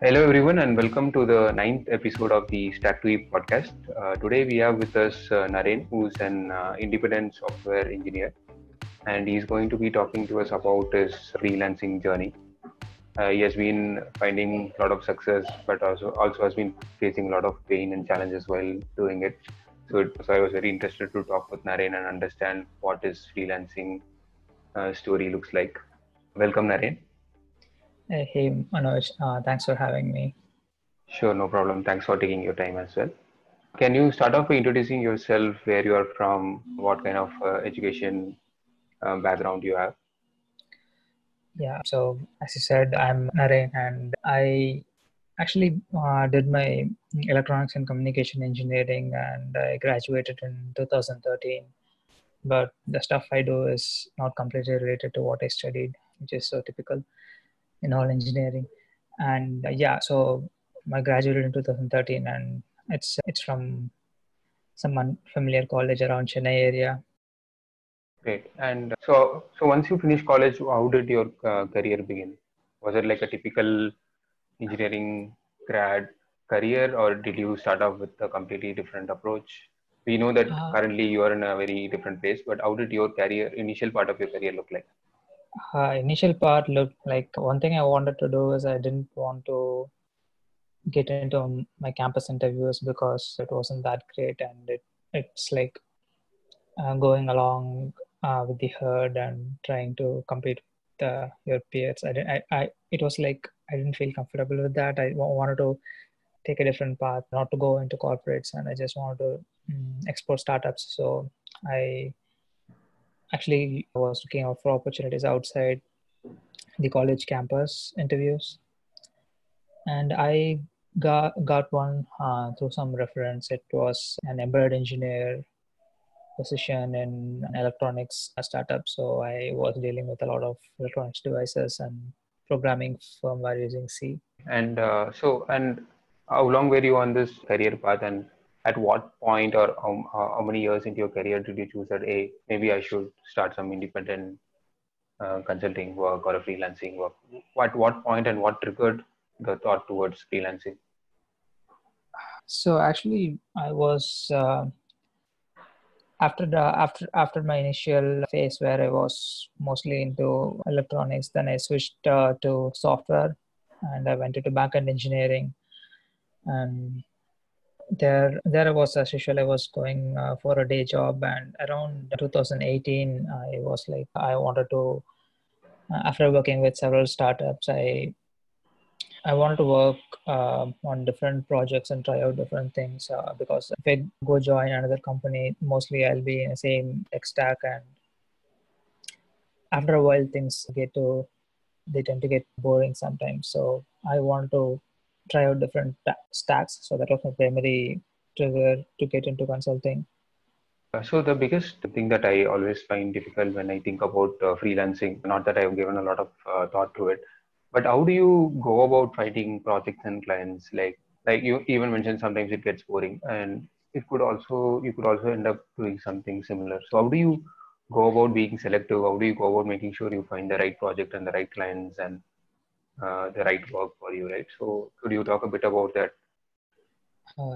Hello, everyone, and welcome to the ninth episode of the Stack to E podcast. Today, we have with us Naren, who's an independent software engineer, and he's going to be talking to us about his freelancing journey. He has been finding a lot of success, but also has been facing a lot of pain and challenges while doing it. So I was very interested to talk with Naren and understand what his freelancing story looks like. Welcome, Naren. Hey Manoj, thanks for having me. Sure, no problem. Thanks for taking your time as well. Can you start off by introducing yourself, where you are from, what kind of education background you have? Yeah, so as you said, I'm Naren and I actually did my electronics and communication engineering and I graduated in 2013. But the stuff I do is not completely related to what I studied, which is so typical in all engineering. And yeah, so I graduated in 2013 and it's from some unfamiliar college around Chennai area. Great. And so once you finish college, how did your career begin? Was it like a typical engineering grad career, or did you start off with a completely different approach? We know that Uh, currently you are in a very different place, but how did your career, initial part of your career look like? Initial part looked like one thing I wanted to do is I didn't want to get into my campus interviews because it wasn't that great and it's like going along with the herd and trying to compete with your peers. It was like I didn't feel comfortable with that. Wanted to take a different path, not to go into corporates, and I just wanted to explore startups. So I actually was looking out for opportunities outside the college campus interviews, and I got one through some reference. It was an embedded engineer position in an electronics startup. So I was dealing with a lot of electronics devices and programming firmware using C. And how long were you on this career path, and at what point or how many years into your career did you choose that, hey, maybe I should start some independent consulting work or a freelancing work? What point and what triggered the thought towards freelancing? So actually, I was after my initial phase where I was mostly into electronics. Then I switched to software, and I went into backend engineering. And there I was as usual. I was going for a day job, and around 2018, I was like I wanted to. After working with several startups, I wanted to work on different projects and try out different things because if I go join another company, mostly I'll be in the same tech stack, and after a while, things they tend to get boring sometimes. So I want to try out different stacks. So that was my primary trigger to get into consulting. So the biggest thing that I always find difficult when I think about freelancing, not that I've given a lot of thought to it, but how do you go about finding projects and clients? Like you even mentioned, sometimes it gets boring, and you could also end up doing something similar. So how do you go about being selective? How do you go about making sure you find the right project and the right clients and the right work for you, right? So could you talk a bit about that?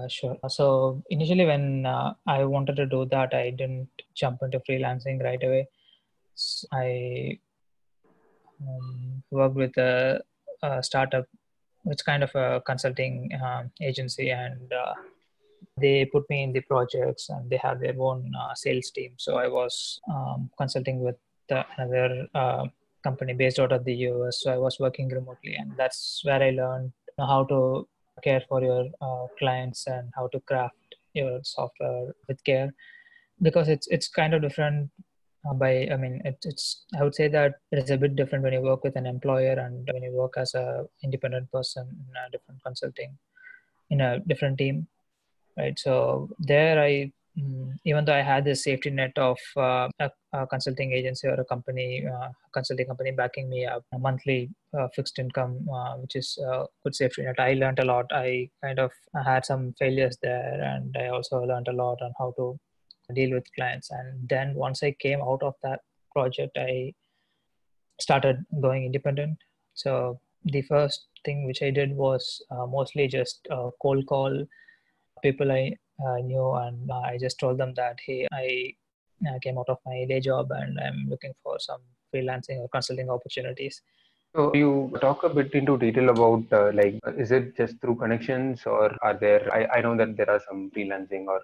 Sure. So initially, when I wanted to do that, I didn't jump into freelancing right away. I worked with a startup. It's kind of a consulting agency, and they put me in the projects, and they have their own sales team. So I was consulting with another company based out of the US. So I was working remotely, and that's where I learned how to care for your clients and how to craft your software with care, because it's kind of different by I mean it's I would say that it is a bit different when you work with an employer and when you work as a independent person in a different consulting in a different team, right? So there even though I had this safety net of a consulting agency or a company consulting company backing me up, a monthly fixed income, which is a good safety net, I learned a lot. I kind of had some failures there, and I also learned a lot on how to deal with clients. And then once I came out of that project, I started going independent. So the first thing which I did was mostly just cold call people I knew, and I just told them that, hey, I came out of my day job and I'm looking for some freelancing or consulting opportunities. So you talk a bit into detail about is it just through connections or are there? I know that there are some freelancing or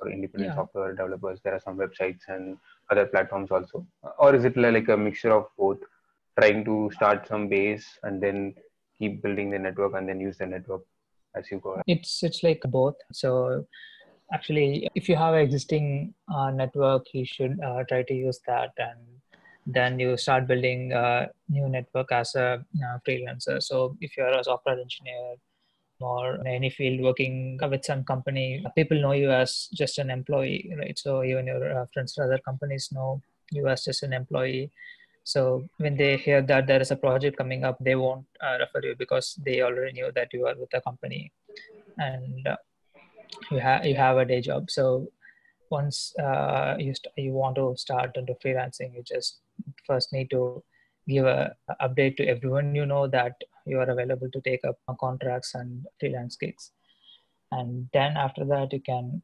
independent Yeah, software developers. There are some websites and other platforms also, or is it like a mixture of both? Trying to start some base and then keep building the network and then use the network as you go. it's like both. So actually, if you have an existing network, you should try to use that, and then you start building a new network as a freelancer. So if you're a software engineer or in any field working with some company, people know you as just an employee, right? So even your friends at other companies know you as just an employee. So when they hear that there is a project coming up, they won't refer you because they already knew that you are with the company, and you have a day job. So once you want to start into freelancing, you just first need to give a update to everyone you know that you are available to take up contracts and freelance gigs. And then after that, you can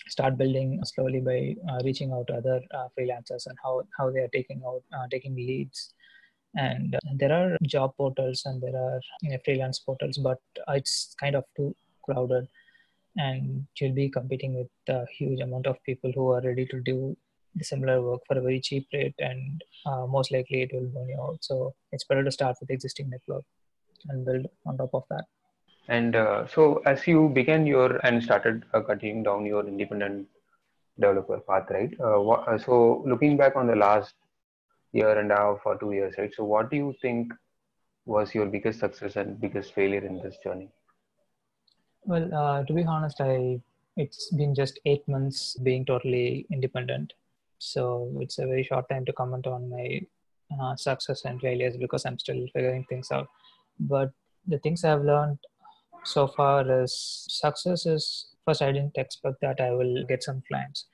start building slowly by reaching out to other freelancers and how they are taking leads. And there are job portals and there are freelance portals, but it's kind of too crowded, and you'll be competing with a huge amount of people who are ready to do the similar work for a very cheap rate, and most likely it will burn you out. So it's better to start with existing network and build on top of that. And so as you began your and started continuing down your independent developer path, right? So looking back on the last year and a half or 2 years, right? So what do you think was your biggest success and biggest failure in this journey? Well, to be honest, it's been just 8 months being totally independent, so it's a very short time to comment on my success and failures because I'm still figuring things out. But the things I've learned so far is success is first, I didn't expect that I will get some clients,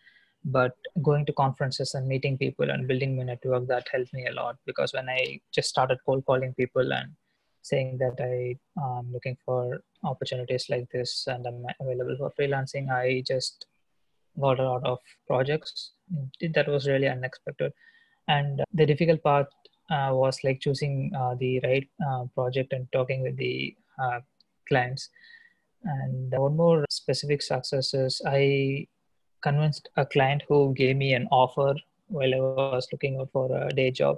but going to conferences and meeting people and building my network, that helped me a lot, because when I just started cold calling people and saying that I am looking for opportunities like this and I'm available for freelancing, I just got a lot of projects. That was really unexpected. And the difficult part was like choosing the right project and talking with the clients. And one more specific success is I convinced a client who gave me an offer while I was looking out for a day job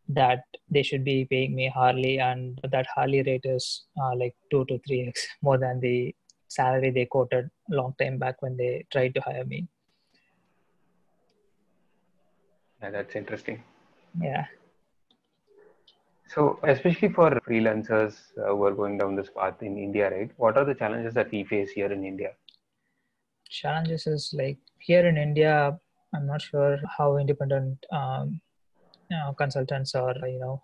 that they should be paying me hourly, and that hourly rate is like 2 to 3x more than the salary they quoted a long time back when they tried to hire me. Yeah, that's interesting. Yeah. So especially for freelancers who are going down this path in India, right? What are the challenges that we face here in India? Challenges is like here in India, I'm not sure how independent consultants are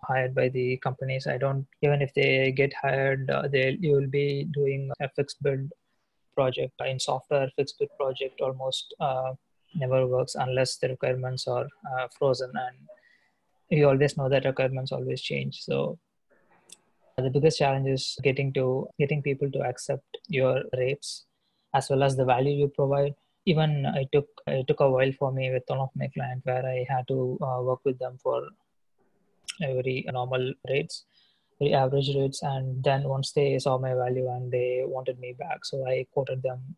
hired by the companies. I don't, even if they get hired, they you will be doing a fixed build project. In software, fixed bid project almost never works unless the requirements are frozen, and you always know that requirements always change. So the biggest challenge is getting people to accept your rates as well as the value you provide. Even it took a while for me with one of my clients where I had to work with them for a very normal rates, very average rates, and then once they saw my value and they wanted me back, so I quoted them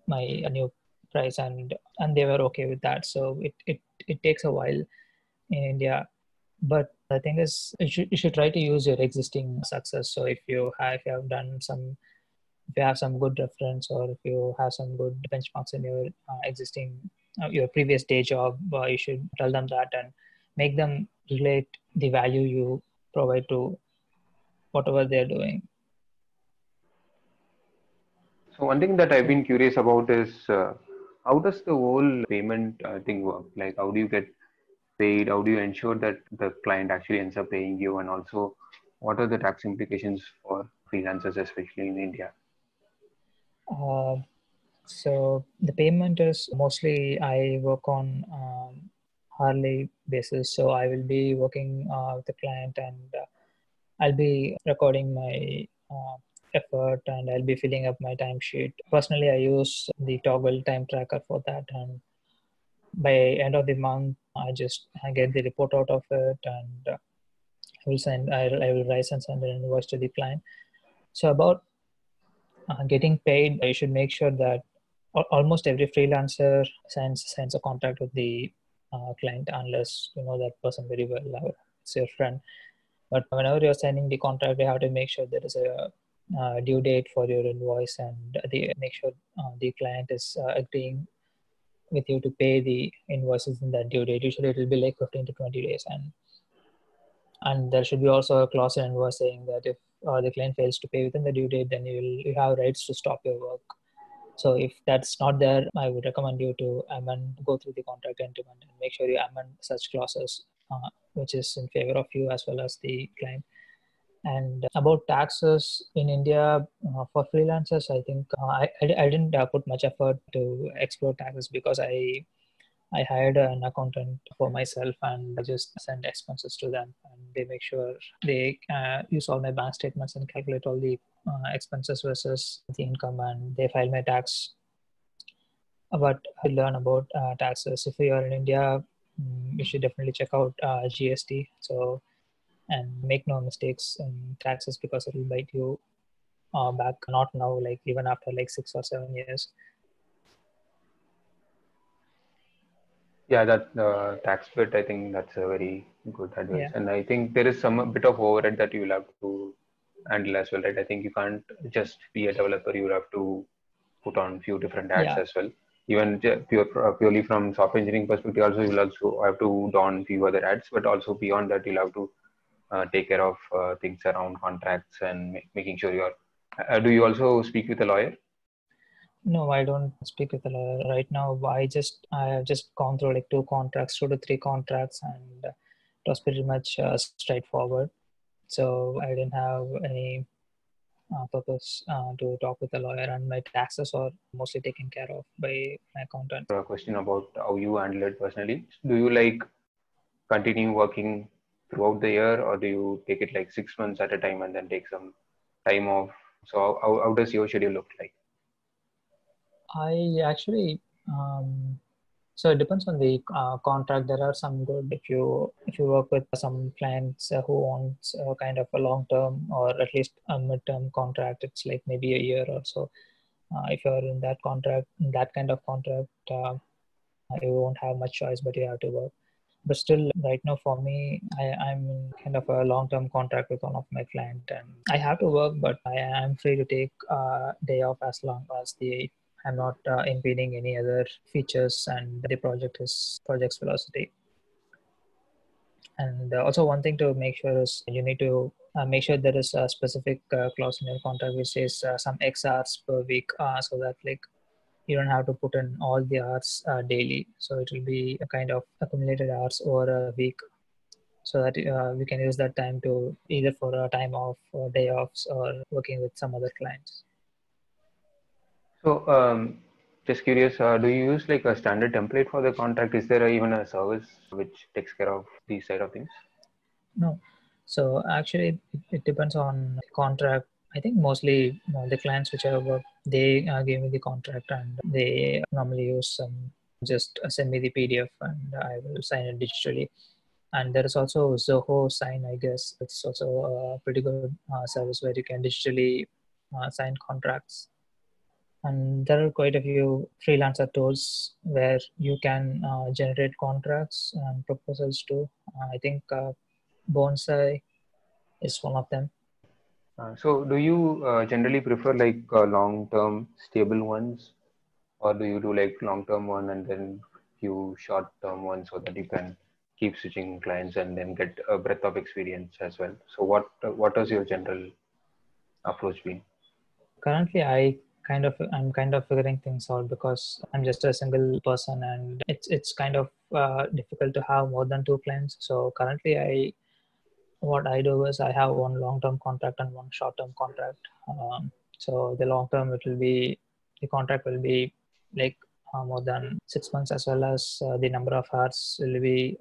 my new price, and they were okay with that. So it takes a while in India, but the thing is, you should try to use your existing success. So if you have some good reference, or if you have some good benchmarks in your existing your previous day job, you should tell them that and make them relate the value you provide to whatever they're doing. So one thing that I've So been curious about is how does the whole payment thing work? Like how do you get paid? How do you ensure that the client actually ends up paying you? And also, what are the tax implications for freelancers, especially in India? uh, so the payment is mostly I work on hourly basis. So I will be working with the client, and I'll be recording my effort and I'll be filling up my timesheet. Personally, I use the Toggle time tracker for that, and by end of the month, I get the report out of it, and I will raise and send an invoice to the client. So about getting paid, you should make sure that almost every freelancer signs a contract with the client, unless you know that person very well, it's your friend. But whenever you're signing the contract, you have to make sure there is a due date for your invoice, and make sure the client is agreeing with you to pay the invoices in that due date. Usually it will be like 15 to 20 days, and there should be also a clause in invoice saying that if the client fails to pay within the due date, then you have rights to stop your work. So if that's not there, I would recommend you to go through the contract agreement and make sure you amend such clauses, which is in favor of you as well as the client. And about taxes in India, for freelancers, I think I didn't put much effort to explore taxes because I hired an accountant for myself, and I just send expenses to them, and they make sure they use all my bank statements and calculate all the expenses versus the income, and they file my tax. But I learn about taxes. If you are in India, you should definitely check out GST. So, and make no mistakes in taxes because it will bite you back. Not now, like even after like 6 or 7 years. Yeah, that tax bit, I think that's a very good advice. Yeah, And I think there is some a bit of overhead that you'll have to handle as well, right? I think you can't just be a developer. You have to put on few different ads yeah, as well. Even purely from software engineering perspective, also you'll also have to don few other ads, but also beyond that, you'll have to take care of things around contracts and making sure you're. Do you also speak with a lawyer? no, I don't speak with a lawyer right now. I have just gone through like 2 to 3 contracts, and it was pretty much straightforward. So I didn't have any purpose to talk with a lawyer, and my taxes are mostly taken care of by my accountant. A question about how you handle it personally. Do you like continue working throughout the year, or do you take it like 6 months at a time and then take some time off? So how does your schedule look like? I actually so it depends on the contract. There are some good if you work with some clients who wants kind of a long term or at least a mid-term contract. It's like maybe a year or so. If you're in that kind of contract, you won't have much choice, but you have to work. But still, right now for me, I'm in kind of a long-term contract with one of my client, and I have to work, but I am free to take day off as long as the I'm not impeding any other features and the project's velocity. And also one thing to make sure is you need to make sure there is a specific clause in your contract which says some X hours per week, so that like you don't have to put in all the hours daily. So it will be a kind of accumulated hours over a week, so that we can use that time to either for a time off or day offs or working with some other clients. So just curious, do you use like a standard template for the contract? Is there even a service which takes care of these side of things? No, so actually it depends on the contract. I think mostly the clients which I work, they give me the contract, and they normally use some just send me the PDF and I will sign it digitally. And there is also Zoho Sign, I guess. It's also a pretty good service where you can digitally sign contracts. And there are quite a few freelancer tools where you can generate contracts and proposals too. I think Bonsai is one of them. So do you generally prefer like long-term stable ones, or do you do like long-term one and then few short-term ones so that you can keep switching clients and then get a breadth of experience as well? So what has your general approach been? Currently, I'm kind of figuring things out because I'm just a single person, and it's kind of difficult to have more than 2 clients. So currently, I what I do is I have one long-term contract and one short-term contract. So the long-term the contract will be like more than 6 months, as well as the number of hours will be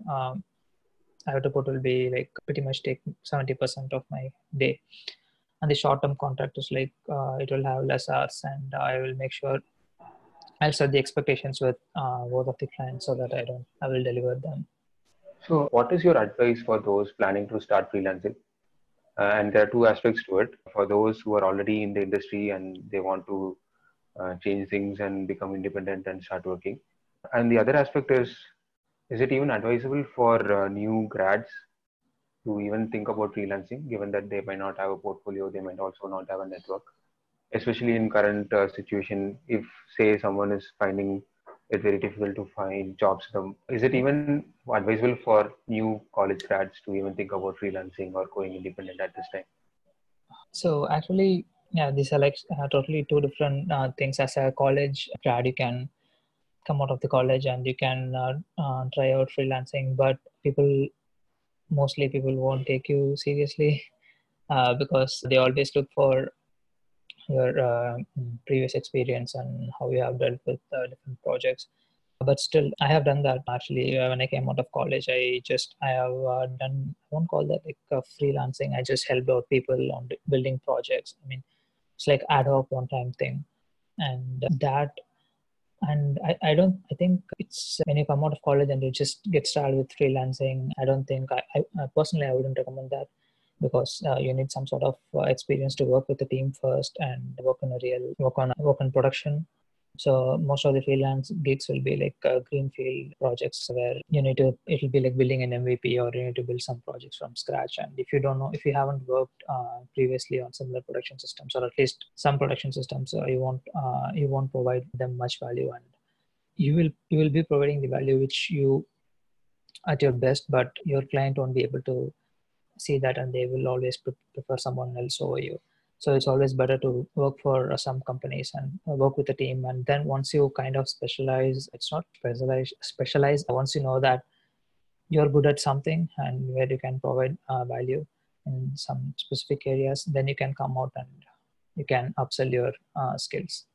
I have to put will be like pretty much take 70% of my day. And the short-term contract is like it will have less hours, and I will make sure I'll set the expectations with both of the clients so that I will deliver them. So, what is your advice for those planning to start freelancing? And there are two aspects to it. For those who are already in the industry and they want to change things and become independent and start working. And the other aspect is it even advisable for new grads to even think about freelancing, given that they might not have a portfolio, they might also not have a network, especially in current situation, if say someone is finding it very difficult to find jobs, is it even advisable for new college grads to even think about freelancing or going independent at this time? So actually, yeah, these are like totally two different things. As a college grad, you can come out of the college and you can try out freelancing, but mostly people won't take you seriously because they always look for your previous experience and how you have dealt with different projects. But still, I have done that actually. When I came out of college, I have done, I won't call that like freelancing. I just helped out people on building projects. I mean, it's like ad hoc one time thing. And that, and I think it's when you come out of college and you just get started with freelancing, I don't think, I personally, I wouldn't recommend that because you need some sort of experience to work with the team first and work on production. So most of the freelance gigs will be like greenfield projects where it'll be like building an MVP, or you need to build some projects from scratch. And if you don't know, if you haven't worked previously on similar production systems, or at least some production systems, you won't provide them much value, and you will be providing the value which you at your best, but your client won't be able to see that, and they will always prefer someone else over you. So it's always better to work for some companies and work with a team. And then once you kind of specialize, it's not specialize. Once you know that you're good at something and where you can provide value in some specific areas, then you can come out and you can upsell your skills.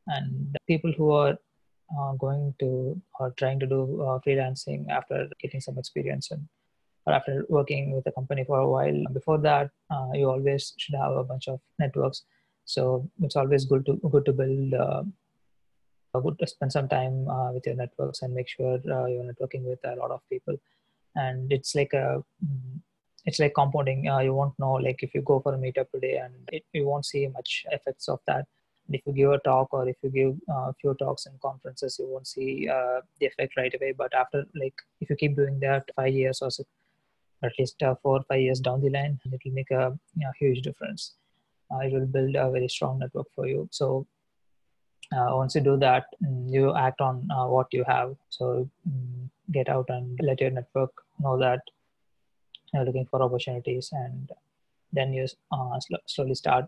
And people who are going to or trying to do freelancing after getting some experience and or after working with a company for a while. Before that, you always should have a bunch of networks. So it's always good to build, good to spend some time with your networks and make sure you're networking with a lot of people. And it's like compounding. You won't know, like if you go for a meetup today and you won't see much effects of that. And if you give a talk or if you give a few talks and conferences, you won't see the effect right away. But after, like, if you keep doing that 5 years or so, at least 4 or 5 years down the line, it will make a huge difference. It will build a very strong network for you. So once you do that, you act on what you have. So get out and let your network know that you're looking for opportunities, and then you slowly start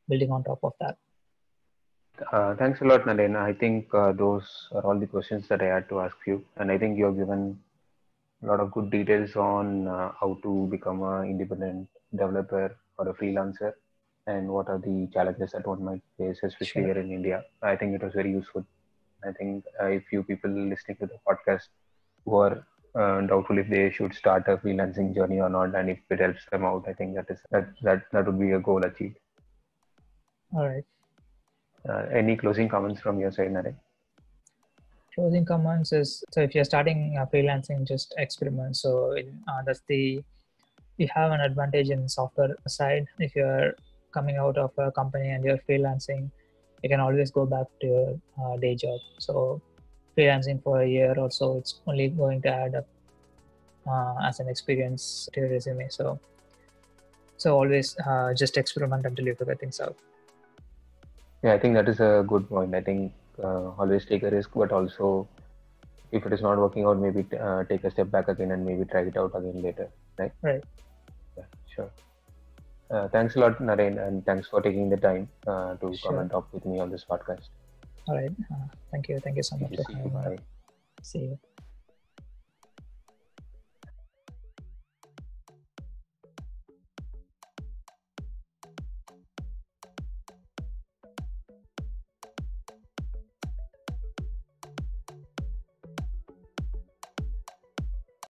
building on top of that. Thanks a lot, Naren. I think those are all the questions that I had to ask you, and I think you have given a lot of good details on how to become an independent developer or a freelancer, and what are the challenges that one might face, especially Sure. here in India. I think it was very useful. I think if few people listening to the podcast who are doubtful if they should start a freelancing journey or not, and if it helps them out, I think that would be a goal achieved. All right. Any closing comments from your side, Naren? Closing comments is, so if you're starting freelancing, just experiment. So you have an advantage in software side. If you're coming out of a company and you're freelancing, you can always go back to your day job. So freelancing for a year or so, it's only going to add up as an experience to your resume. So always just experiment until you figure things out. Yeah, I think that is a good point. I think always take a risk, but also if it is not working out, maybe take a step back again and maybe try it out again later, right? Right. Yeah, sure. Thanks a lot, Naren, and thanks for taking the time to Sure. come and talk with me on this podcast. All right. Thank you. Thank you so much for See you. having me. Bye. See you.